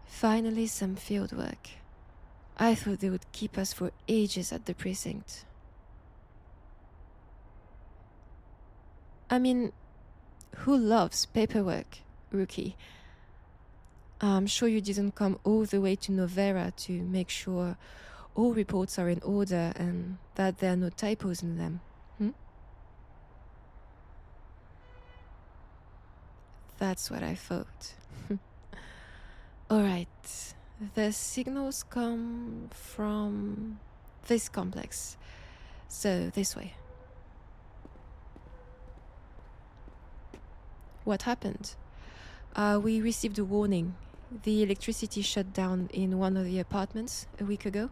Finally, some fieldwork. I thought they would keep us for ages at the precinct. I mean, who loves paperwork, Rookie? I'm sure you didn't come all the way to Novera to make sure all reports are in order and that there are no typos in them. That's what I thought. Alright, the signals come from this complex. So, this way. What happened? We received a warning. The electricity shut down in one of the apartments a week ago.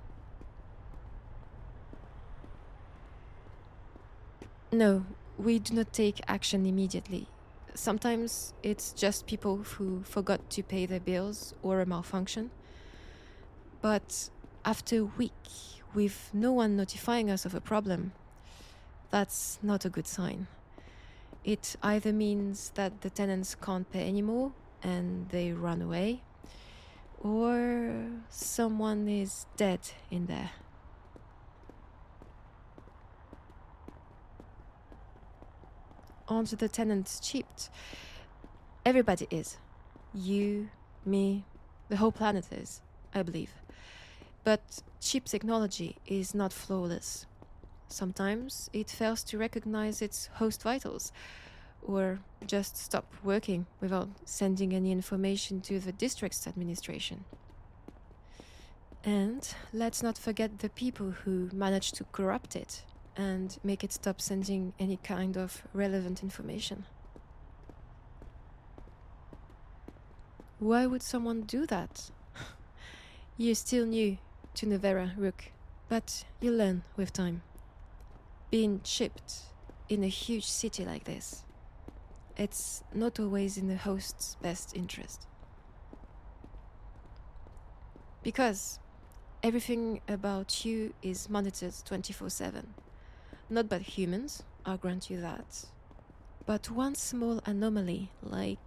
No, we do not take action immediately. Sometimes it's just people who forgot to pay their bills or a malfunction. But after a week, with no one notifying us of a problem, that's not a good sign. It either means that the tenants can't pay anymore and they run away, or someone is dead in there. Aren't the tenants chipped? Everybody is. You, me, the whole planet is, I believe. But chip technology is not flawless. Sometimes it fails to recognize its host vitals, or just stop working without sending any information to the district's administration. And let's not forget the people who manage to corrupt it and make it stop sending any kind of relevant information. Why would someone do that? You're still new to Nevera, Rook, but you'll learn with time. Being chipped in a huge city like this, it's not always in the host's best interest. Because everything about you is monitored 24/7. Not by humans, I'll grant you that. But one small anomaly, like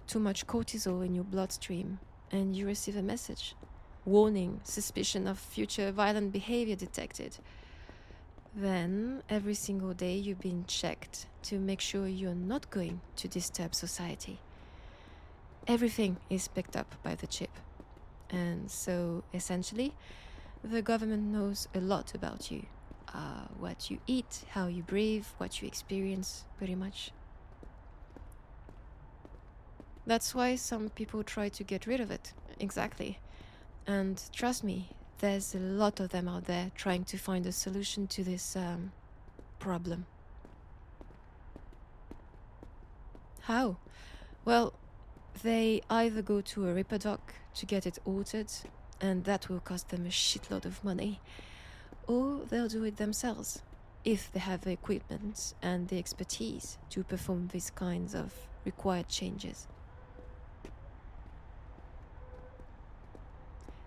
too much cortisol in your bloodstream, and you receive a message. Warning, suspicion of future violent behavior detected. Then, every single day you're being checked to make sure you're not going to disturb society. Everything is picked up by the chip. And so, essentially, the government knows a lot about you. What you eat, how you breathe, what you experience, pretty much. That's why some people try to get rid of it. Exactly. And trust me, there's a lot of them out there trying to find a solution to this problem. How? Well, they either go to a ripper dock to get it altered, and that will cost them a shitload of money, or they'll do it themselves, if they have the equipment and the expertise to perform these kinds of required changes.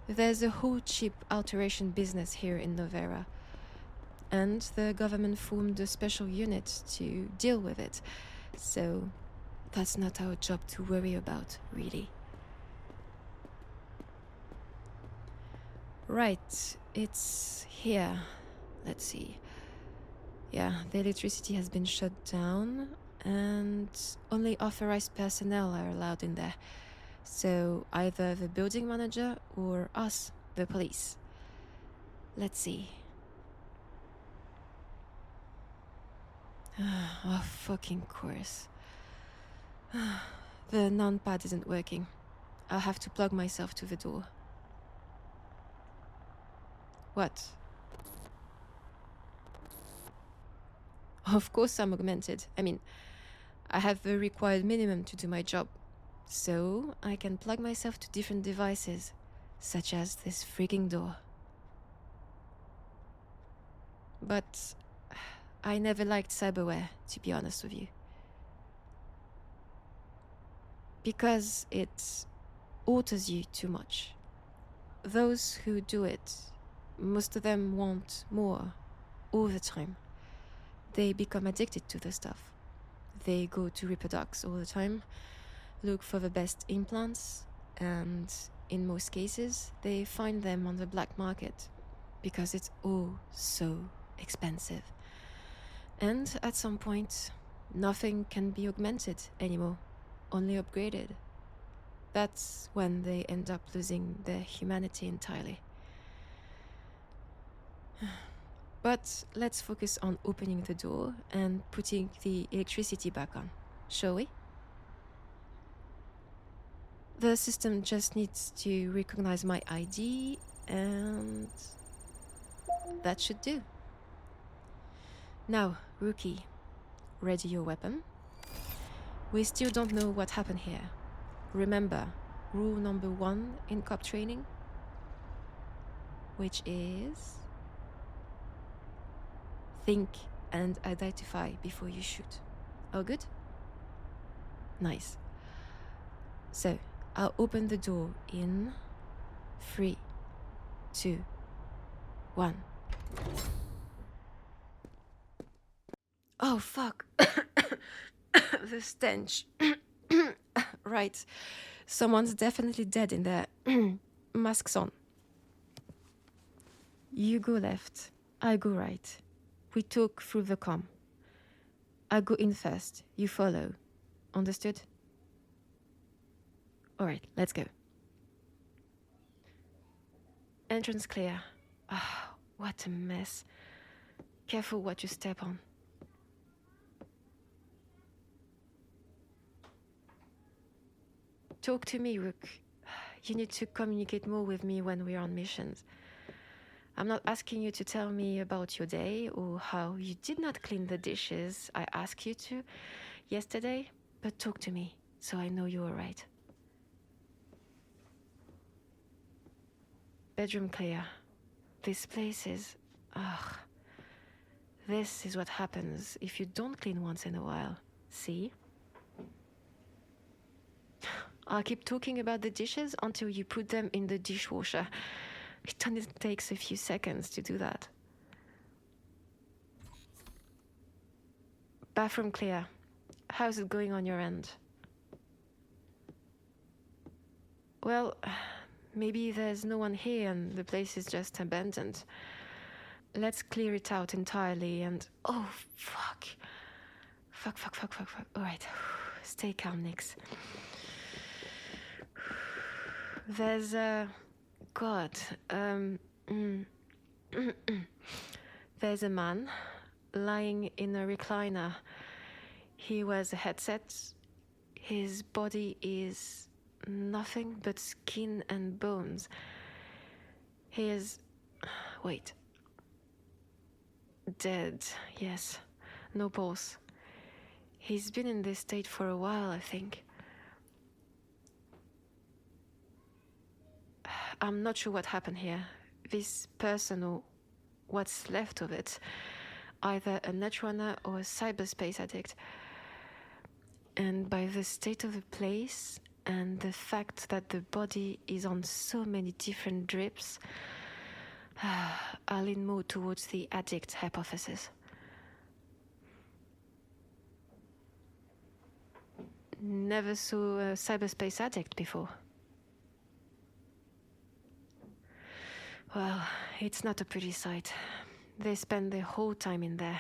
There's a whole chip alteration business here in Novera, and the government formed a special unit to deal with it, so that's not our job to worry about, really. Right, it's here. Let's see. Yeah, the electricity has been shut down, and only authorized personnel are allowed in there. So either the building manager or us, the police. Let's see. Oh, fucking course. The non-pad isn't working. I'll have to plug myself to the door. What? Of course I'm augmented. I mean, I have the required minimum to do my job. So I can plug myself to different devices, such as this freaking door. But I never liked cyberware, to be honest with you. Because it alters you too much. Those who do it, most of them want more, all the time. They become addicted to the stuff. They go to ripper docks all the time, look for the best implants, and in most cases, they find them on the black market because it's all so expensive. And at some point, nothing can be augmented anymore, only upgraded. That's when they end up losing their humanity entirely. But let's focus on opening the door and putting the electricity back on, shall we? The system just needs to recognize my ID, and that should do. Now, Rookie, ready your weapon. We still don't know what happened here. Remember, rule number 1 in cop training, which is think and identify before you shoot. All good? Nice. So, I'll open the door in 3, 2, 1. Oh, fuck. The stench. Right. Someone's definitely dead in there. Masks on. You go left. I go right. We talk through the comm. I go in first. You follow. Understood? Alright, let's go. Entrance clear. Ah, what a mess. Careful what you step on. Talk to me, Rook. You need to communicate more with me when we're on missions. I'm not asking you to tell me about your day or how you did not clean the dishes I asked you to yesterday, but talk to me so I know you're alright. Bedroom clear. This place is... ugh. This is what happens if you don't clean once in a while. See? I'll keep talking about the dishes until you put them in the dishwasher. It only takes a few seconds to do that. Bathroom clear. How's it going on your end? Well, maybe there's no one here and the place is just abandoned. Let's clear it out entirely and... oh, fuck. Fuck. Alright, stay calm, Nix. There's a... God, there's a man lying in a recliner. He wears a headset. His body is nothing but skin and bones. He is... wait. Dead, yes. No pulse. He's been in this state for a while, I think. I'm not sure what happened here. This person, or what's left of it, either a netrunner or a cyberspace addict. And by the state of the place and the fact that the body is on so many different drips, I'll lean more towards the addict hypothesis. Never saw a cyberspace addict before. Well, it's not a pretty sight. They spend their whole time in there.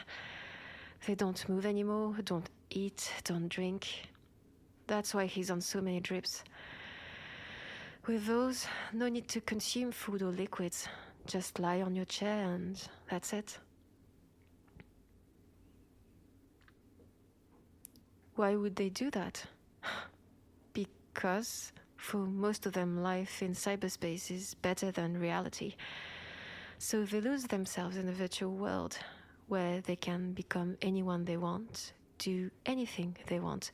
They don't move anymore, don't eat, don't drink. That's why he's on so many drips. With those, no need to consume food or liquids. Just lie on your chair and that's it. Why would they do that? Because for most of them, life in cyberspace is better than reality. So they lose themselves in a virtual world where they can become anyone they want, do anything they want,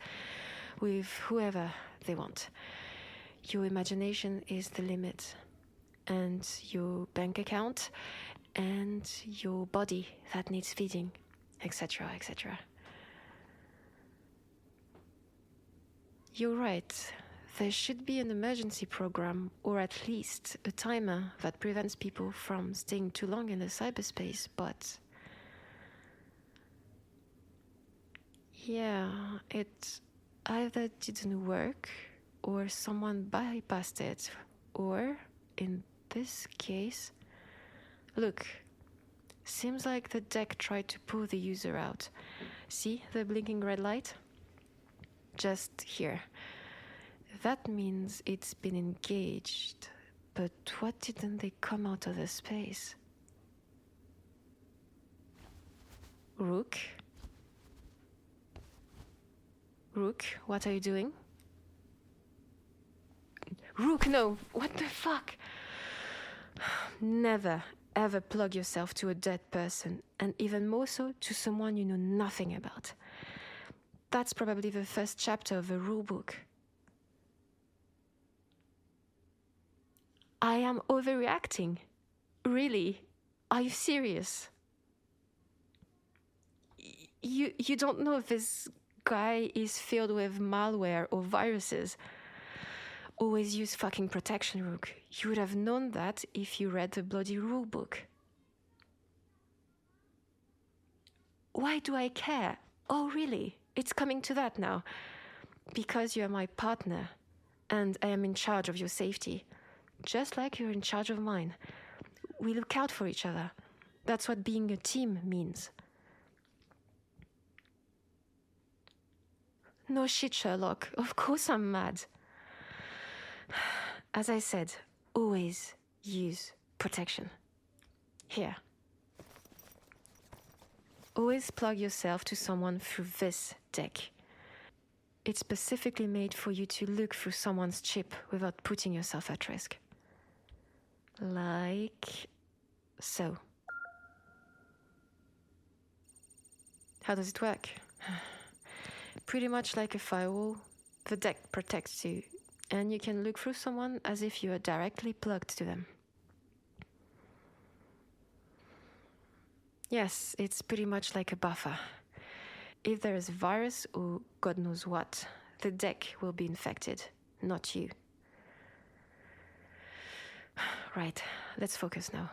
with whoever they want. Your imagination is the limit, and your bank account, and your body that needs feeding, etc., etc. You're right. There should be an emergency program, or at least a timer that prevents people from staying too long in the cyberspace, but... yeah, it either didn't work, or someone bypassed it, or, in this case, look, seems like the deck tried to pull the user out. See the blinking red light? Just here. That means it's been engaged, but what didn't they come out of the space? Rook? Rook, what are you doing? Rook, no! What the fuck? Never, ever plug yourself to a dead person, and even more so to someone you know nothing about. That's probably the first chapter of the rulebook. I am overreacting. Really? Are you serious? You don't know if this guy is filled with malware or viruses. Always use fucking protection, Rook. You would have known that if you read the bloody rulebook. Why do I care? Oh, really? It's coming to that now. Because you are my partner, and I am in charge of your safety. Just like you're in charge of mine. We look out for each other. That's what being a team means. No shit, Sherlock. Of course I'm mad. As I said, always use protection. Here. Always plug yourself to someone through this deck. It's specifically made for you to look through someone's chip without putting yourself at risk. Like so. How does it work? Pretty much like a firewall. The deck protects you, and you can look through someone as if you are directly plugged to them. Yes, it's pretty much like a buffer. If there is a virus or God knows what, the deck will be infected, not you. Right, let's focus now.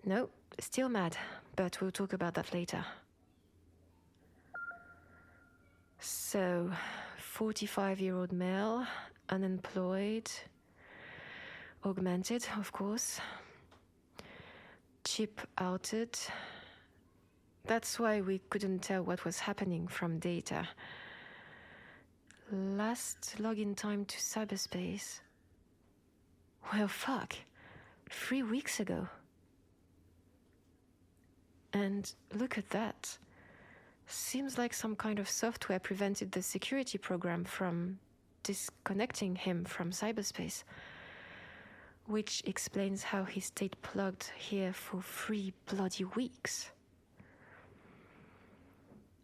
No, still mad, but we'll talk about that later. So, 45-year-old male, unemployed, augmented, of course. Chip outed. That's why we couldn't tell what was happening from data. Last login time to cyberspace. Well, fuck. 3 weeks ago. And look at that. Seems like some kind of software prevented the security program from disconnecting him from cyberspace. Which explains how he stayed plugged here for 3 bloody weeks.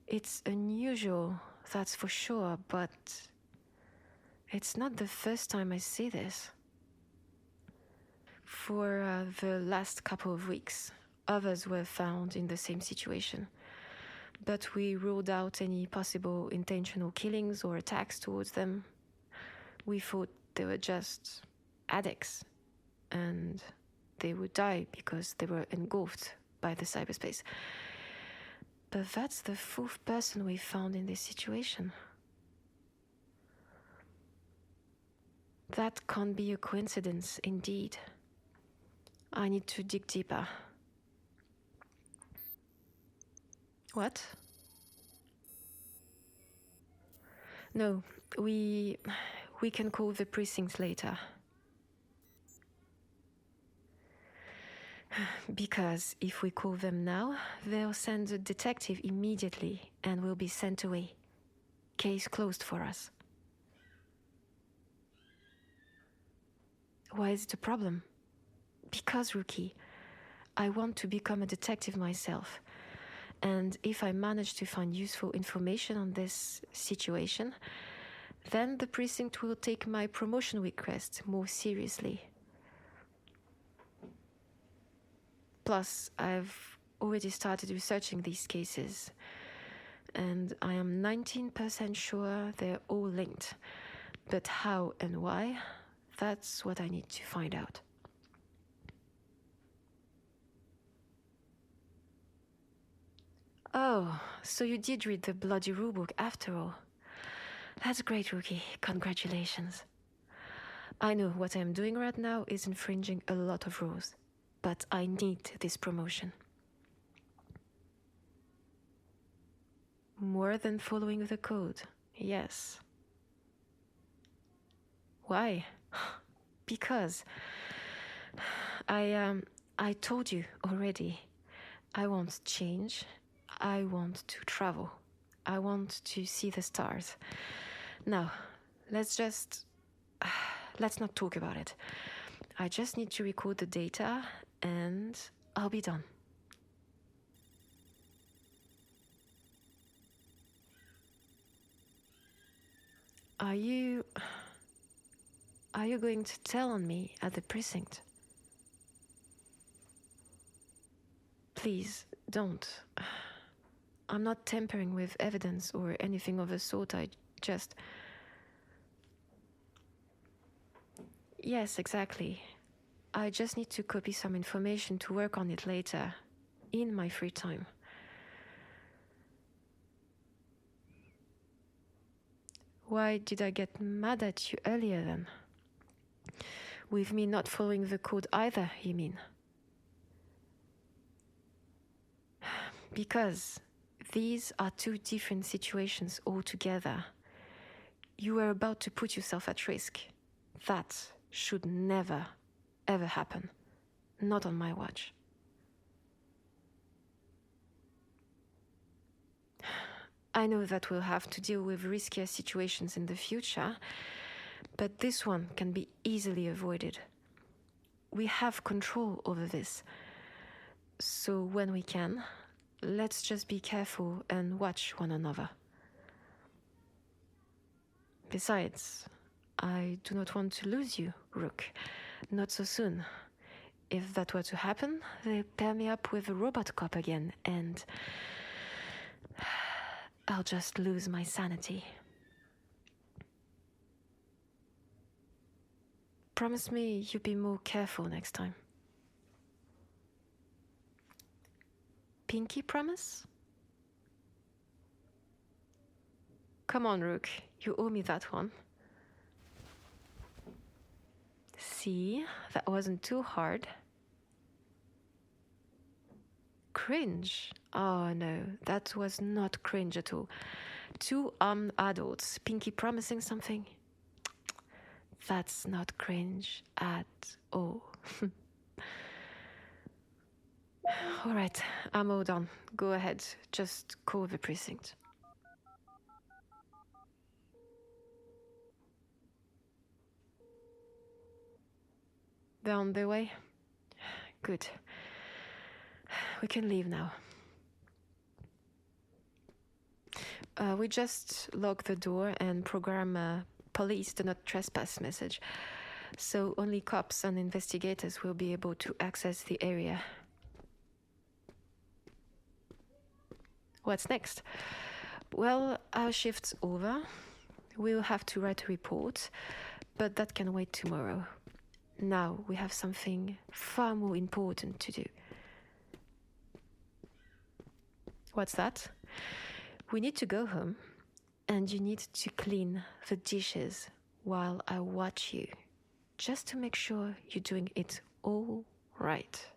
It's unusual, that's for sure, but it's not the first time I see this. For the last couple of weeks, others were found in the same situation. But we ruled out any possible intentional killings or attacks towards them. We thought they were just addicts, and they would die because they were engulfed by the cyberspace. But that's the 4th person we found in this situation. That can't be a coincidence, indeed. I need to dig deeper. What? No, we can call the precinct later. Because if we call them now, they'll send a detective immediately and we'll be sent away. Case closed for us. Why is it a problem? Because, Rookie, I want to become a detective myself. And if I manage to find useful information on this situation, then the precinct will take my promotion request more seriously. Plus, I've already started researching these cases, and I am 19% sure they're all linked. But how and why, that's what I need to find out. Oh, so you did read the bloody rulebook after all. That's great, Rookie. Congratulations. I know what I'm doing right now is infringing a lot of rules, but I need this promotion. More than following the code, yes. Why? Because I told you already. I want change. I want to travel. I want to see the stars. Now, let's not talk about it. I just need to record the data and I'll be done. Are you going to tell on me at the precinct? Please, don't. I'm not tampering with evidence or anything of the sort. I just... Yes, exactly. I just need to copy some information to work on it later, in my free time. Why did I get mad at you earlier then? With me not following the code either, you mean? Because these are two different situations altogether. You were about to put yourself at risk. That should never, ever happen. Not on my watch. I know that we'll have to deal with riskier situations in the future, but this one can be easily avoided. We have control over this. So when we can, let's just be careful and watch one another. Besides, I do not want to lose you, Rook. Not so soon. If that were to happen, they pair me up with a robot cop again, and I'll just lose my sanity. Promise me you'll be more careful next time. Pinky promise? Come on, Rook. You owe me that one. See, that wasn't too hard. Cringe? Oh no, that was not cringe at all. Two armed adults, Pinky promising something? That's not cringe at all. All right, I'm all done. Go ahead, just call the precinct. They're on their way? Good. We can leave now. We just lock the door and program a police do not trespass message, so only cops and investigators will be able to access the area. What's next? Well, our shift's over. We'll have to write a report, but that can wait tomorrow. Now we have something far more important to do. What's that? We need to go home, and you need to clean the dishes while I watch you, just to make sure you're doing it all right.